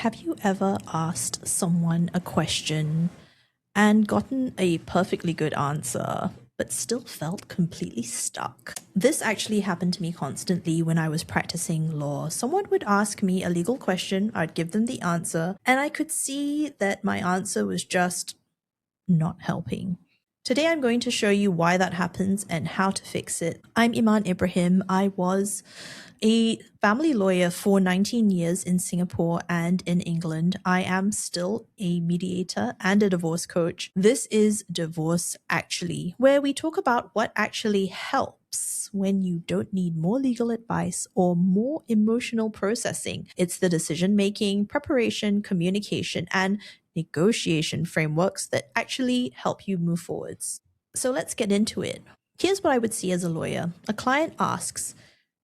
Have you ever asked someone a question and gotten a perfectly good answer, but still felt completely stuck? This actually happened to me constantly when I was practicing law. Someone would ask me a legal question, I'd give them the answer, and I could see that my answer was just not helping. Today I'm going to show you why that happens and how to fix it. I'm Iman Ibrahim. I was a family lawyer for 19 years in Singapore and in England. I am still a mediator and a divorce coach. This is Divorce Actually, where we talk about what actually helps when you don't need more legal advice or more emotional processing. It's the decision making, preparation, communication, and negotiation frameworks that actually help you move forwards. So let's get into it. Here's what I would see as a lawyer. A client asks,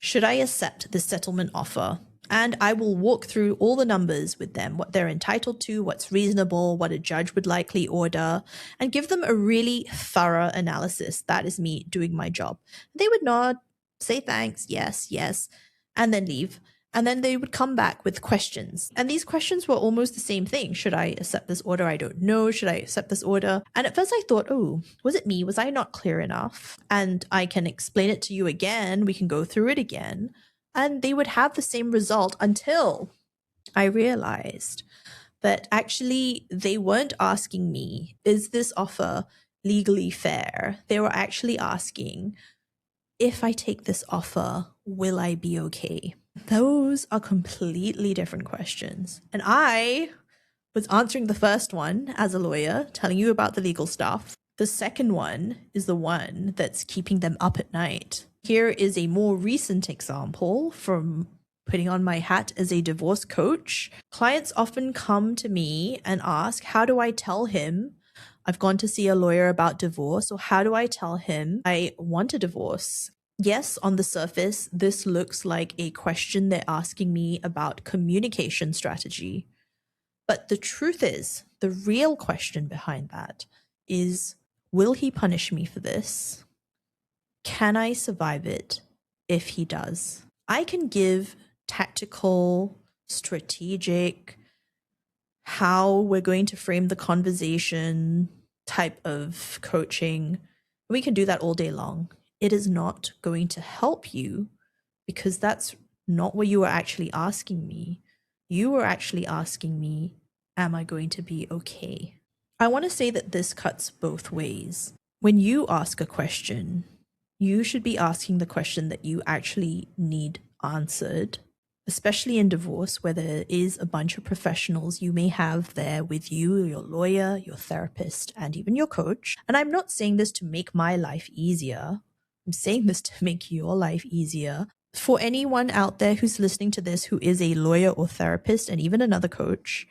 should I accept this settlement offer? And I will walk through all the numbers with them, what they're entitled to, what's reasonable, what a judge would likely order, and give them a really thorough analysis. That is me doing my job. They would nod, say thanks, yes, yes, and then leave. And then they would come back with questions. And these questions were almost the same thing. Should I accept this order? I don't know. Should I accept this order? And at first I thought, oh, was it me? Was I not clear enough? And I can explain it to you again. We can go through it again. And they would have the same result until I realized that actually they weren't asking me, is this offer legally fair? They were actually asking, if I take this offer, will I be okay? Those are completely different questions. And I was answering the first one as a lawyer, telling you about the legal stuff. The second one is the one that's keeping them up at night. Here is a more recent example from putting on my hat as a divorce coach. Clients often come to me and ask, how do I tell him I've gone to see a lawyer about divorce, or how do I tell him I want a divorce? Yes, on the surface, this looks like a question they're asking me about communication strategy. But the truth is, the real question behind that is, will he punish me for this? Can I survive it if he does? I can give tactical, strategic, how we're going to frame the conversation type of coaching. We can do that all day long. It is not going to help you because that's not what you were actually asking me. You were actually asking me, am I going to be okay? I want to say that this cuts both ways. When you ask a question, you should be asking the question that you actually need answered, especially in divorce, where there is a bunch of professionals you may have there with you, your lawyer, your therapist, and even your coach. And I'm not saying this to make my life easier. I'm saying this to make your life easier. For anyone out there who's listening to this who is a lawyer or therapist and even another coach,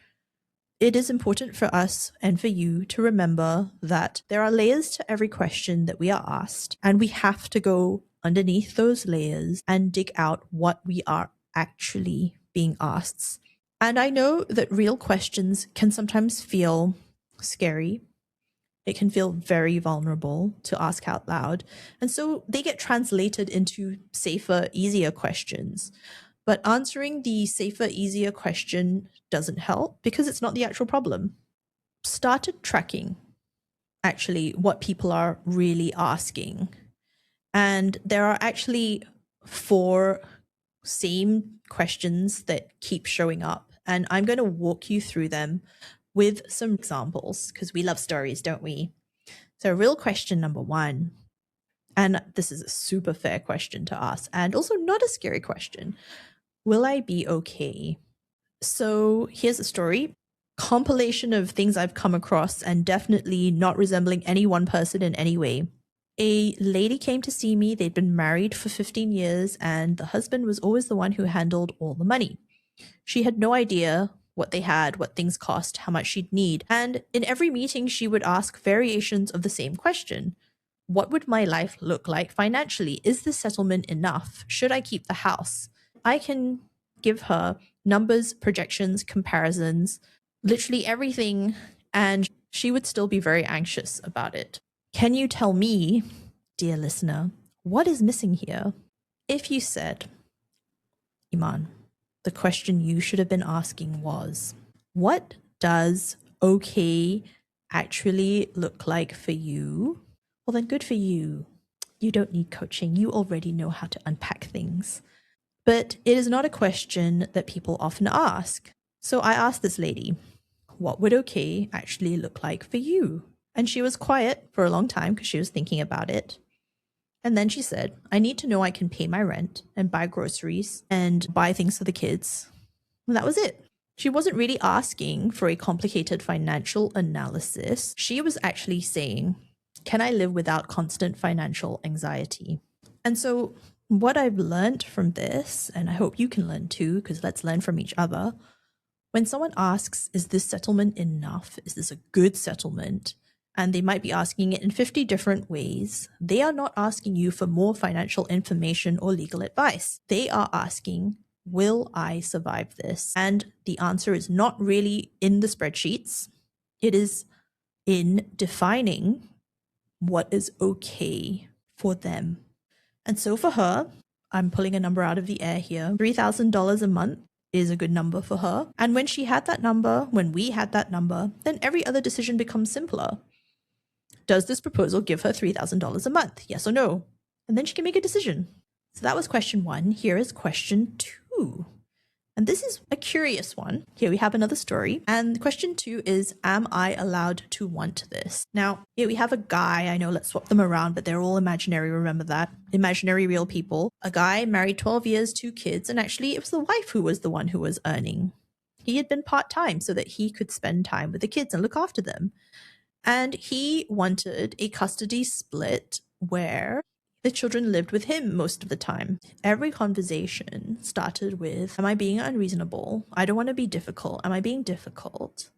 it is important for us and for you to remember that there are layers to every question that we are asked, and we have to go underneath those layers and dig out what we are actually being asked. And I know that real questions can sometimes feel scary. It can feel very vulnerable to ask out loud. And so they get translated into safer, easier questions. But answering the safer, easier question doesn't help because it's not the actual problem. Started tracking actually what people are really asking. And there are actually 4 same questions that keep showing up. And I'm going to walk you through them with some examples because we love stories, don't we? So real question number 1, and this is a super fair question to ask and also not a scary question. Will I be okay? So here's a story. Compilation of things I've come across and definitely not resembling any one person in any way. A lady came to see me. They'd been married for 15 years and the husband was always the one who handled all the money. She had no idea what they had, what things cost, how much she'd need. And in every meeting, she would ask variations of the same question. What would my life look like financially? Is this settlement enough? Should I keep the house? I can give her numbers, projections, comparisons, literally everything, and she would still be very anxious about it. Can you tell me, dear listener, what is missing here? If you said, Iman, the question you should have been asking was, what does okay actually look like for you? Well, then good for you. You don't need coaching. You already know how to unpack things. But it is not a question that people often ask. So I asked this lady, what would okay actually look like for you? And she was quiet for a long time because she was thinking about it. And then she said, I need to know I can pay my rent and buy groceries and buy things for the kids. And that was it. She wasn't really asking for a complicated financial analysis. She was actually saying, can I live without constant financial anxiety? And so what I've learned from this, and I hope you can learn too, because let's learn from each other. When someone asks, is this settlement enough? Is this a good settlement? And they might be asking it in 50 different ways. They are not asking you for more financial information or legal advice. They are asking, will I survive this? And the answer is not really in the spreadsheets. It is in defining what is okay for them. And so for her, I'm pulling a number out of the air here, $3,000 a month is a good number for her. And when she had that number, when we had that number, then every other decision becomes simpler. Does this proposal give her $3,000 a month? Yes or no? And then she can make a decision. So that was question 1. Here is question 2. And this is a curious one. Here we have another story. And question 2 is, am I allowed to want this? Now, here we have a guy. I know, let's swap them around, but they're all imaginary. Remember that. Imaginary real people. A guy married 12 years, 2 kids. And actually, it was the wife who was the one who was earning. He had been part-time so that he could spend time with the kids and look after them. And he wanted a custody split where the children lived with him most of the time. Every conversation started with, am I being unreasonable? I don't want to be difficult. Am I being difficult?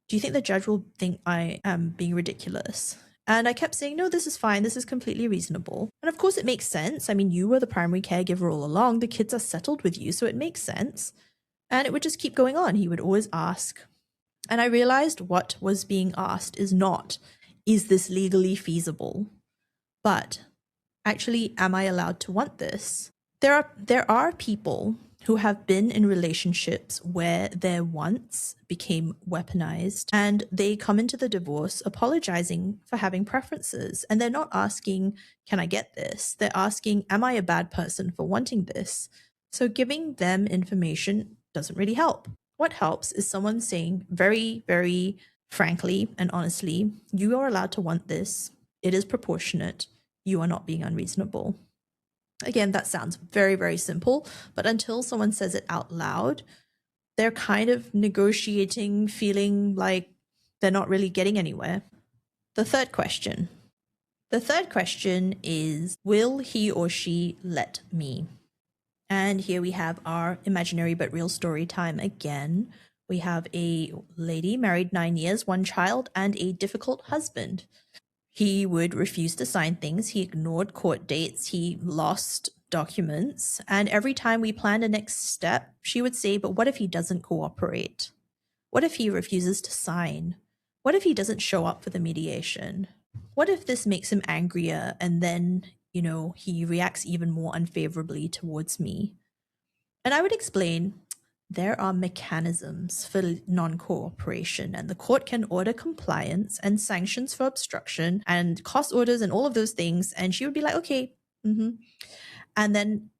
Do you think the judge will think I am being ridiculous? And I kept saying, no, this is fine. This is completely reasonable. And of course, it makes sense. I mean, you were the primary caregiver all along. The kids are settled with you, so it makes sense. And it would just keep going on. He would always ask. And I realized what was being asked is not, is this legally feasible? But actually, am I allowed to want this? There are people who have been in relationships where their wants became weaponized and they come into the divorce apologizing for having preferences. And they're not asking, can I get this? They're asking, am I a bad person for wanting this? So giving them information doesn't really help. What helps is someone saying very, very frankly and honestly, you are allowed to want this. It is proportionate. You are not being unreasonable. Again, that sounds very, very simple, but until someone says it out loud, they're kind of negotiating, feeling like they're not really getting anywhere. The third question. The third question is, will he or she let me? And here we have our imaginary but real story time again. We have a lady married 9 years, 1 child, and a difficult husband. He would refuse to sign things. He ignored court dates. He lost documents. And every time we planned a next step, she would say, but what if he doesn't cooperate? What if he refuses to sign? What if he doesn't show up for the mediation? What if this makes him angrier and then, he reacts even more unfavorably towards me? And I would explain, there are mechanisms for non-cooperation, and the court can order compliance and sanctions for obstruction and cost orders and all of those things. And she would be like, okay. And then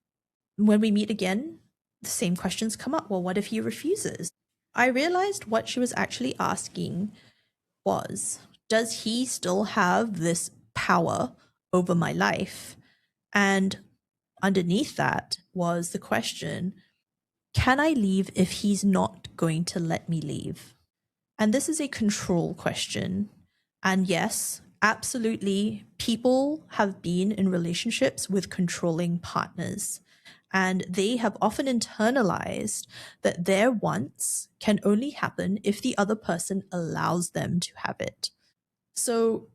when we meet again, the same questions come up. Well, what if he refuses? I realized what she was actually asking was, does he still have this power over my life? And underneath that was the question, can I leave if he's not going to let me leave? And this is a control question. And yes, absolutely, people have been in relationships with controlling partners, and they have often internalized that their wants can only happen if the other person allows them to have it. So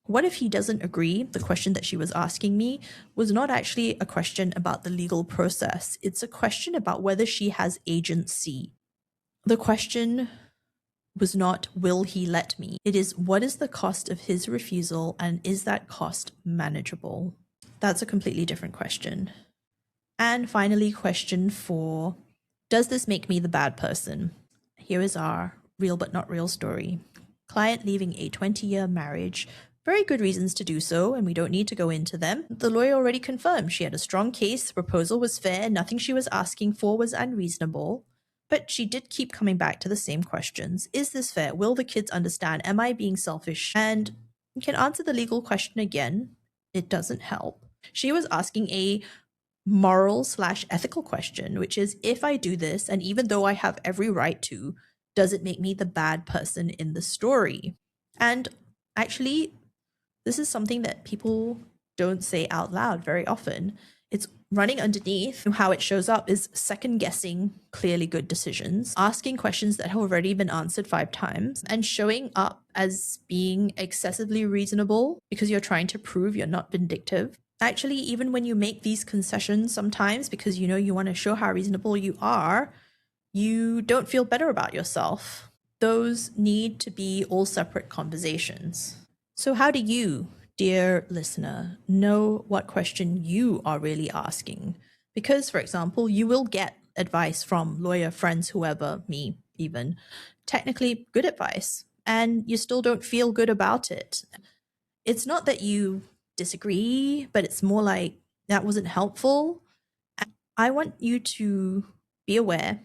what if he doesn't agree? The question that she was asking me was not actually a question about the legal process. It's a question about whether she has agency. The question was not, will he let me? It is, what is the cost of his refusal, and is that cost manageable? That's a completely different question. And finally, question 4, Does this make me the bad person? Here is our real but not real story. Client leaving a 20-year marriage. Very good reasons to do so, and we don't need to go into them. The lawyer already confirmed she had a strong case, the proposal was fair, nothing she was asking for was unreasonable. But she did keep coming back to the same questions. Is this fair? Will the kids understand? Am I being selfish? And you can answer the legal question again. It doesn't help. She was asking a moral/ethical question, which is, if I do this, and even though I have every right to, does it make me the bad person in the story? And actually, this is something that people don't say out loud very often. It's running underneath. How it shows up is second guessing clearly good decisions, asking questions that have already been answered 5 times, and showing up as being excessively reasonable because you're trying to prove you're not vindictive. Actually, even when you make these concessions sometimes because you want to show how reasonable you are, you don't feel better about yourself. Those need to be all separate conversations. So how do you, dear listener, know what question you are really asking? Because, for example, you will get advice from lawyer friends, whoever, me even, technically good advice, and you still don't feel good about it. It's not that you disagree, but it's more like that wasn't helpful. I want you to be aware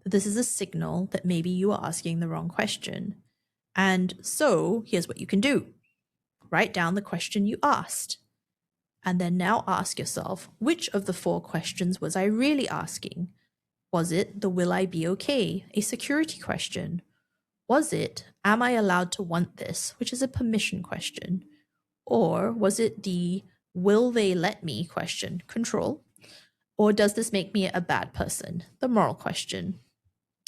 that this is a signal that maybe you are asking the wrong question. And so here's what you can do. Write down the question you asked. And then now ask yourself, which of the 4 questions was I really asking? Was it the will I be okay, a security question? Was it, am I allowed to want this, which is a permission question? Or was it the will they let me question, control? Or does this make me a bad person, the moral question?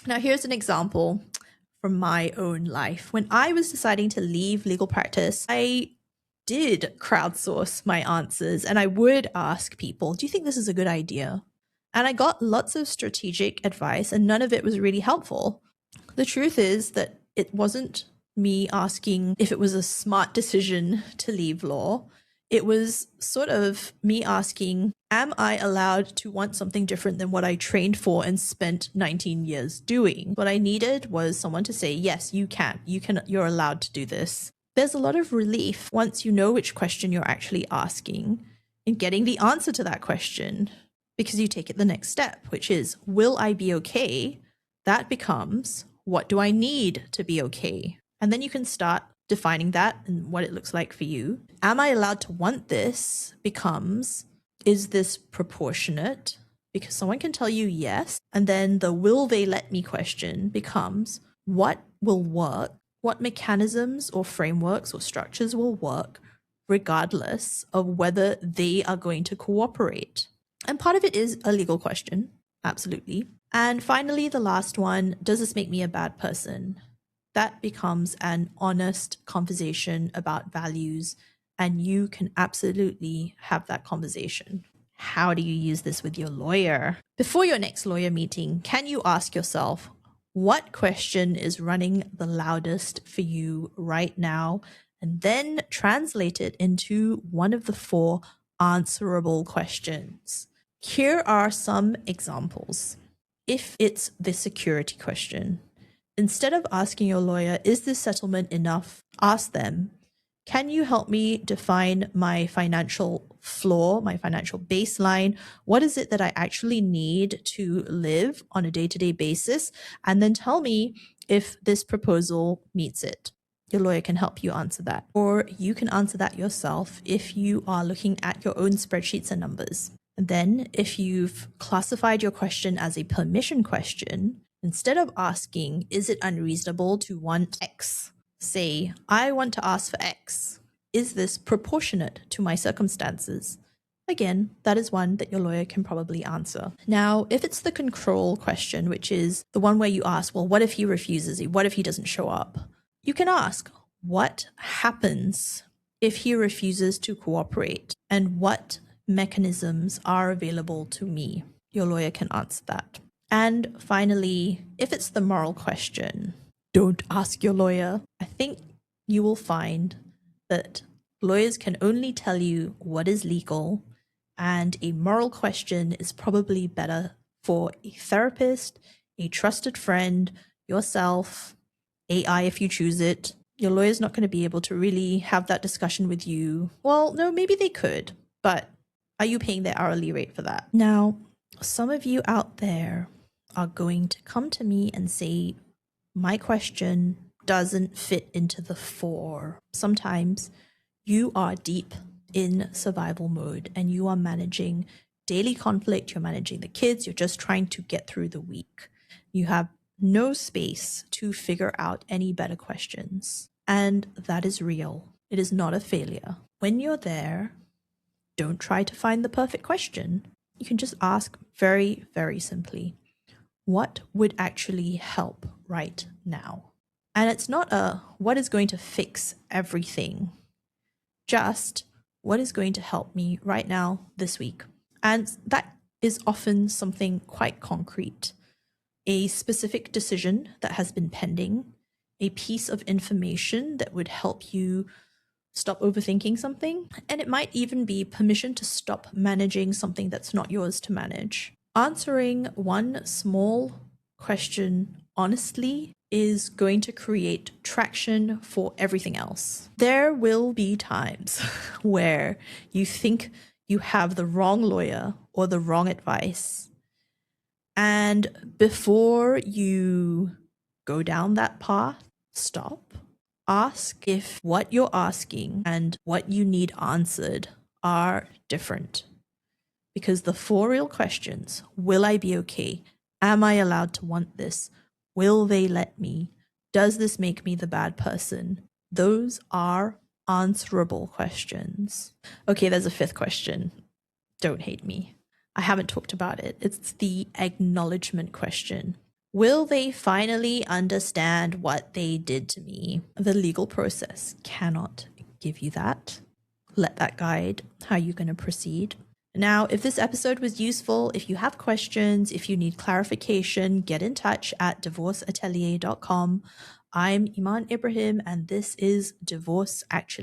Now, here's an example from my own life. When I was deciding to leave legal practice, I did crowdsource my answers and I would ask people, do you think this is a good idea? And I got lots of strategic advice and none of it was really helpful. The truth is that it wasn't me asking if it was a smart decision to leave law. It was sort of me asking, am I allowed to want something different than what I trained for and spent 19 years doing? What I needed was someone to say, yes, you can. You're allowed to do this. There's a lot of relief once you know which question you're actually asking in getting the answer to that question, because you take it the next step, which is, will I be okay? That becomes, what do I need to be okay? And then you can start defining that and what it looks like for you. Am I allowed to want this becomes, is this proportionate? Because someone can tell you yes. And then the will they let me question becomes, what will work? What mechanisms or frameworks or structures will work regardless of whether they are going to cooperate? And part of it is a legal question, absolutely. And finally, the last one, does this make me a bad person? That becomes an honest conversation about values, and you can absolutely have that conversation. How do you use this with your lawyer? Before your next lawyer meeting, can you ask yourself, what question is running the loudest for you right now? And then translate it into one of the 4 answerable questions. Here are some examples. If it's the security question, instead of asking your lawyer, is this settlement enough? Ask them, can you help me define my financial floor, my financial baseline? What is it that I actually need to live on a day-to-day basis? And then tell me if this proposal meets it. Your lawyer can help you answer that. Or you can answer that yourself if you are looking at your own spreadsheets and numbers. And then if you've classified your question as a permission question, instead of asking, is it unreasonable to want X? Say, I want to ask for X. Is this proportionate to my circumstances? Again, that is one that your lawyer can probably answer. Now, if it's the control question, which is the one where you ask, well, what if he refuses? What if he doesn't show up? You can ask, what happens if he refuses to cooperate? And what mechanisms are available to me? Your lawyer can answer that. And finally, if it's the moral question, don't ask your lawyer. I think you will find that lawyers can only tell you what is legal, and a moral question is probably better for a therapist, a trusted friend, yourself, AI if you choose it. Your lawyer's not going to be able to really have that discussion with you. Well, no, maybe they could, but are you paying their hourly rate for that? Now, some of you out there are going to come to me and say, my question doesn't fit into the 4. Sometimes you are deep in survival mode and you are managing daily conflict, you're managing the kids, you're just trying to get through the week. You have no space to figure out any better questions. And that is real. It is not a failure. When you're there, don't try to find the perfect question. You can just ask very, very simply, what would actually help right now? And it's not a what is going to fix everything, just what is going to help me right now this week. And that is often something quite concrete. A specific decision that has been pending, a piece of information that would help you stop overthinking something, and it might even be permission to stop managing something that's not yours to manage. Answering one small question honestly is going to create traction for everything else. There will be times where you think you have the wrong lawyer or the wrong advice. And before you go down that path, stop. Ask if what you're asking and what you need answered are different. Because the 4 real questions, will I be okay? Am I allowed to want this? Will they let me? Does this make me the bad person? Those are answerable questions. Okay, there's a 5th question. Don't hate me. I haven't talked about it. It's the acknowledgement question. Will they finally understand what they did to me? The legal process cannot give you that. Let that guide how you're going to proceed. Now, if this episode was useful, if you have questions, if you need clarification, get in touch at divorceatelier.com. I'm Iman Ibrahim, and this is Divorce Actually.